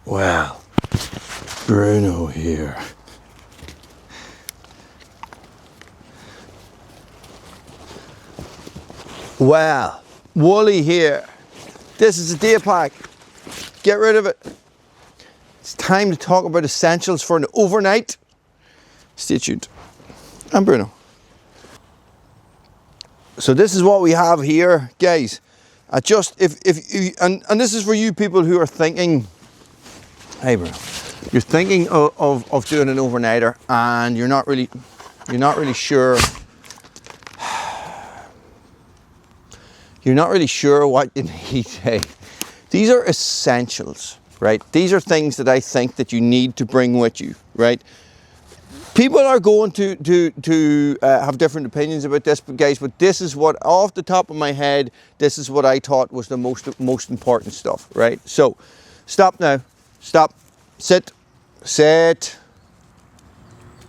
Well, Bruno here. Well, Wooly here. This is a day pack. Get rid of it. It's time to talk about essentials for an overnight. Stay tuned. I'm Bruno. So this is what we have here, guys. And this is for you people who are thinking, hey Bruno, you're thinking of doing an overnighter and you're not really sure. You're not really sure what you need. Hey, these are essentials, right? These are things that I think that you need to bring with you, right? People are going to have different opinions about this, but guys, but this is what, off the top of my head, this is what I thought was the most important stuff, right? So, stop now. Stop. Sit. Sit.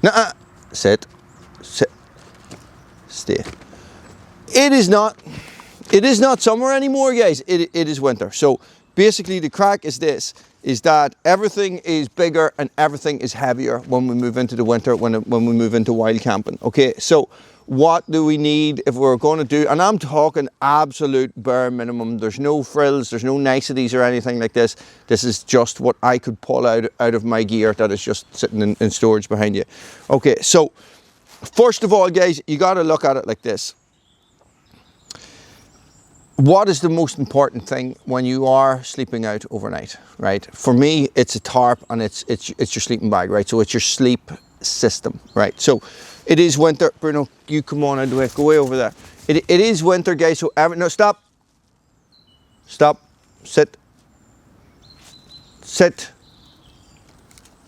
Nuh-uh. Sit. Sit. Stay. It is not summer anymore, guys. It is winter. So basically the crack is this, is that everything is bigger and everything is heavier when we move into the winter, when we move into wild camping. Okay, so what do we need if we're going to do, and I'm talking absolute bare minimum. There's no frills, there's no niceties or anything like this. This is just what I could pull out of my gear that is just sitting in storage behind you. Okay, so first of all, guys, you got to look at it like this. What is the most important thing when you are sleeping out overnight, right? For me, it's a tarp and it's your sleeping bag, right? So it's your sleep system, right? So it is winter. Bruno, you come on out of the way. Go way over there. It is winter, guys. So no, stop. Stop. Sit. Sit.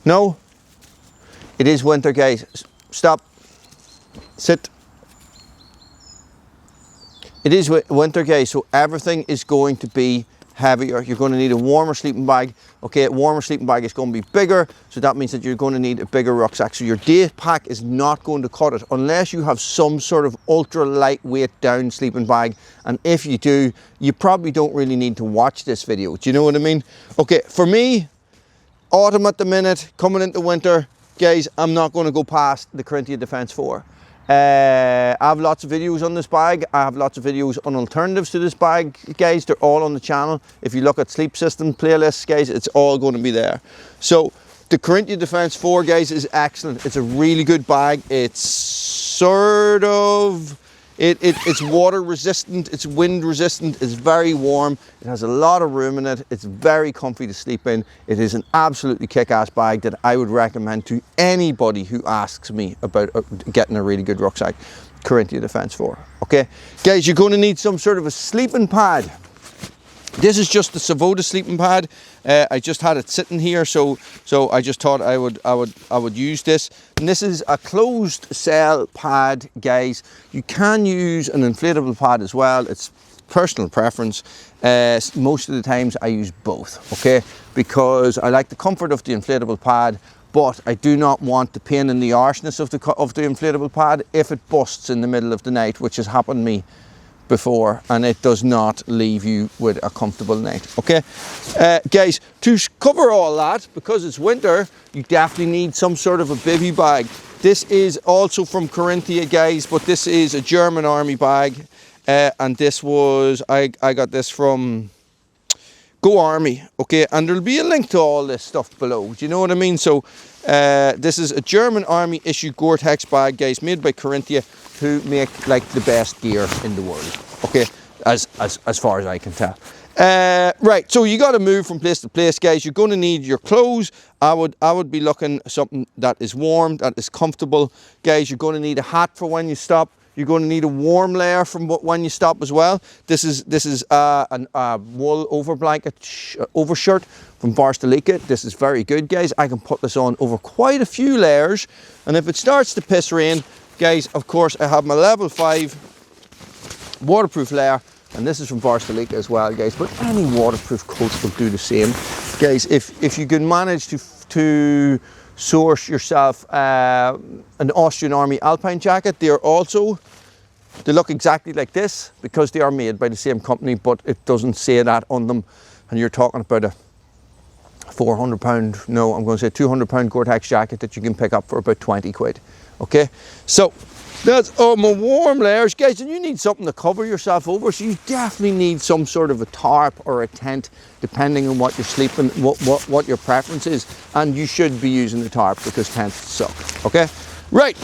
No. It is winter, guys. Stop. Sit. It is winter, guys, so everything is going to be heavier. You're going to need a warmer sleeping bag. Okay, a warmer sleeping bag is going to be bigger, so that means that you're going to need a bigger rucksack. So your day pack is not going to cut it unless you have some sort of ultra lightweight down sleeping bag. And if you do, you probably don't really need to watch this video. Do you know what I mean? Okay, for me, autumn at the minute, coming into winter, guys, I'm not going to go past the Corinthia Defense 4. I have lots of videos on this bag. I have lots of videos on alternatives to this bag, guys. They're all on the channel. If you look at sleep system playlists, guys, it's all going to be there. So the Corinthia Defense 4, guys, is excellent. It's a really good bag. It's sort of, it's water resistant, it's wind resistant, it's very warm, it has a lot of room in it, it's very comfy to sleep in. It is an absolutely kick-ass bag that I would recommend to anybody who asks me about getting a really good rucksack. Corinthia Defense 4. Okay, guys, you're going to need some sort of a sleeping pad. This is just the Savoda sleeping pad. I just had it sitting here, so I just thought I would use this. And this is a closed cell pad, guys. You can use an inflatable pad as well. It's personal preference. Most of the times I use both, okay? Because I like the comfort of the inflatable pad, but I do not want the pain in the arseness of the inflatable pad if it busts in the middle of the night, which has happened to me before, and it does not leave you with a comfortable night. Okay, guys, to cover all that, because it's winter, you definitely need some sort of a bivvy bag. This is also from Corinthia, guys, but this is a German army bag, and this was, I got this from Go Army. Okay, and there'll be a link to all this stuff below. Do you know what I mean? So this is a German army issue Gore-Tex bag, guys, made by Corinthia, who make like the best gear in the world. Okay, as far as I can tell. Right, so you got to move from place to place, guys. You're going to need your clothes. I would be looking at something that is warm, that is comfortable, guys. You're going to need a hat for when you stop. You're going to need a warm layer from when you stop as well. This is a wool over blanket overshirt from Barstolika. This is very good, guys. I can put this on over quite a few layers, and if it starts to piss rain, guys, of course I have my level 5 waterproof layer, and this is from Barstolika as well, guys. But any waterproof coat will do the same, guys. If you can manage to source yourself an Austrian Army Alpine jacket. They look exactly like this because they are made by the same company, but it doesn't say that on them. And you're talking about a £400, no, I'm going to say £200 Gore-Tex jacket that you can pick up for about 20 quid. Okay, so that's all my warm layers, guys, and you need something to cover yourself over, so you definitely need some sort of a tarp or a tent, depending on what you're sleeping, what your preference is, and you should be using the tarp because tents suck. Okay, right.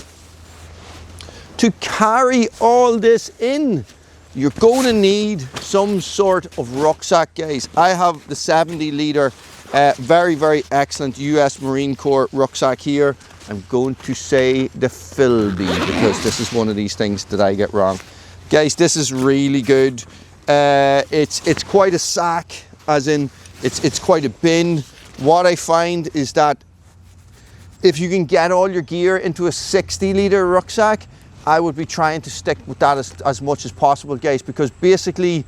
To carry all this in, you're going to need some sort of rucksack, guys. I have the 70-litre, very, very excellent US Marine Corps rucksack here. I'm going to say the Philby because this is one of these things that I get wrong. Guys, this is really good. It's quite a sack, as in it's quite a bin. What I find is that if you can get all your gear into a 60-litre rucksack, I would be trying to stick with that as much as possible, guys, because basically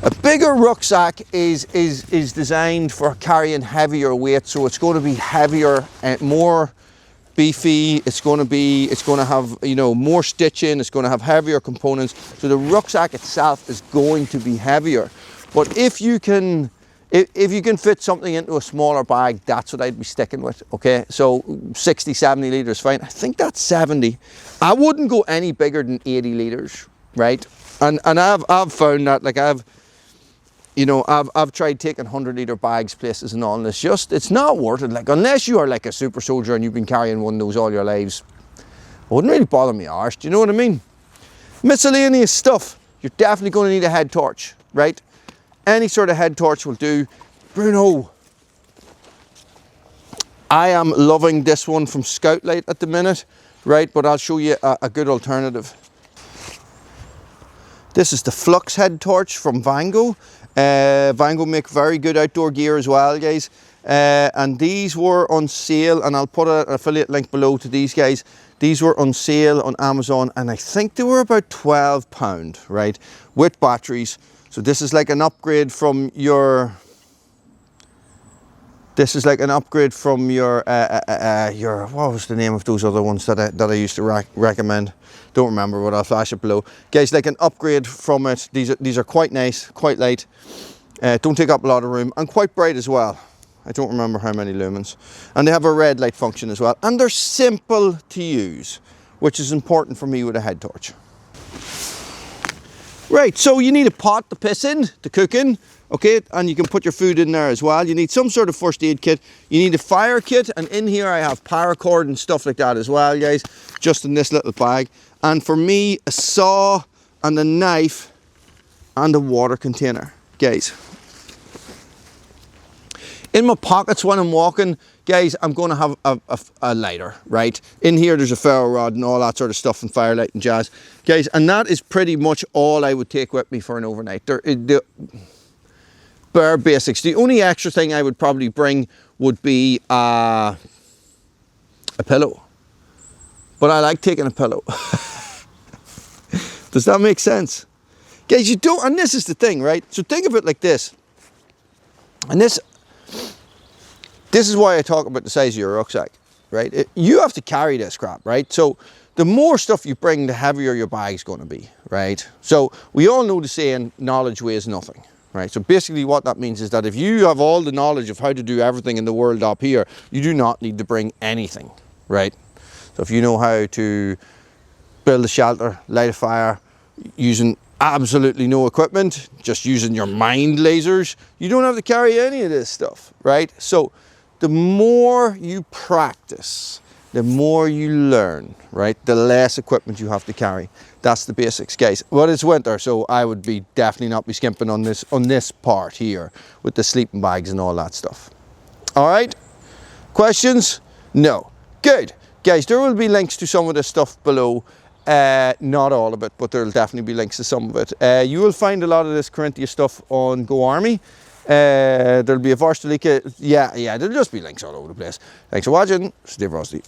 a bigger rucksack is designed for carrying heavier weight, so it's going to be heavier and more beefy. It's going to have, you know, more stitching. It's going to have heavier components, so the rucksack itself is going to be heavier. But if you can fit something into a smaller bag, that's what I'd be sticking with. Okay, so 60, 70 litres fine. I think that's 70. I wouldn't go any bigger than 80 litres, right? And I've found that, like, I've tried taking 100-litre bags places and all, and it's not worth it. Like, unless you are like a super soldier and you've been carrying one of those all your lives, it wouldn't really bother me arse. Do you know what I mean? Miscellaneous stuff. You're definitely going to need a head torch, right? Any sort of head torch will do. Bruno, I am loving this one from Scoutlight at the minute, right? But I'll show you a good alternative. This is the Flux head torch from Vango. Vango make very good outdoor gear as well, guys. And these were on sale, and I'll put an affiliate link below to these guys. These were on sale on Amazon, and I think they were about £12, right? With batteries. So this is like an upgrade from your. This is like an upgrade from your what was the name of those other ones that I used to recommend? Don't remember, but I'll flash it below. Guys, like an upgrade from it. These are quite nice, quite light. Don't take up a lot of room, and quite bright as well. I don't remember how many lumens. And they have a red light function as well. And they're simple to use, which is important for me with a head torch. Right, so you need a pot to piss in, to cook in, okay, and you can put your food in there as well. You need some sort of first aid kit. You need a fire kit, and in here I have paracord and stuff like that as well, guys, just in this little bag. And for me, a saw and a knife and a water container, guys. In my pockets when I'm walking, guys, I'm going to have a lighter, right? In here, there's a ferro rod and all that sort of stuff, and firelight and jazz. Guys, and that is pretty much all I would take with me for an overnight. The bare basics. The only extra thing I would probably bring would be a pillow. But I like taking a pillow. Does that make sense? Guys, you don't, and this is the thing, right? So think of it like this. And this is why I talk about the size of your rucksack, right? You have to carry this crap, right? So the more stuff you bring, the heavier your bag's going to be, right? So we all know the saying, knowledge weighs nothing, right? So basically what that means is that if you have all the knowledge of how to do everything in the world up here, you do not need to bring anything, right? So if you know how to build a shelter, light a fire, using absolutely no equipment, just using your mind lasers, you don't have to carry any of this stuff, right? So the more you practice, the more you learn, right? The less equipment you have to carry. That's the basics, guys. Well, it's winter, so I would be definitely not be skimping on this part here with the sleeping bags and all that stuff. All right? Questions? No. Good. Guys, there will be links to some of this stuff below. Not all of it, but there'll definitely be links to some of it. You will find a lot of this Corinthia stuff on Go Army. There'll be a Varstalika. Yeah, there'll just be links all over the place. Thanks for watching. Stay frosty.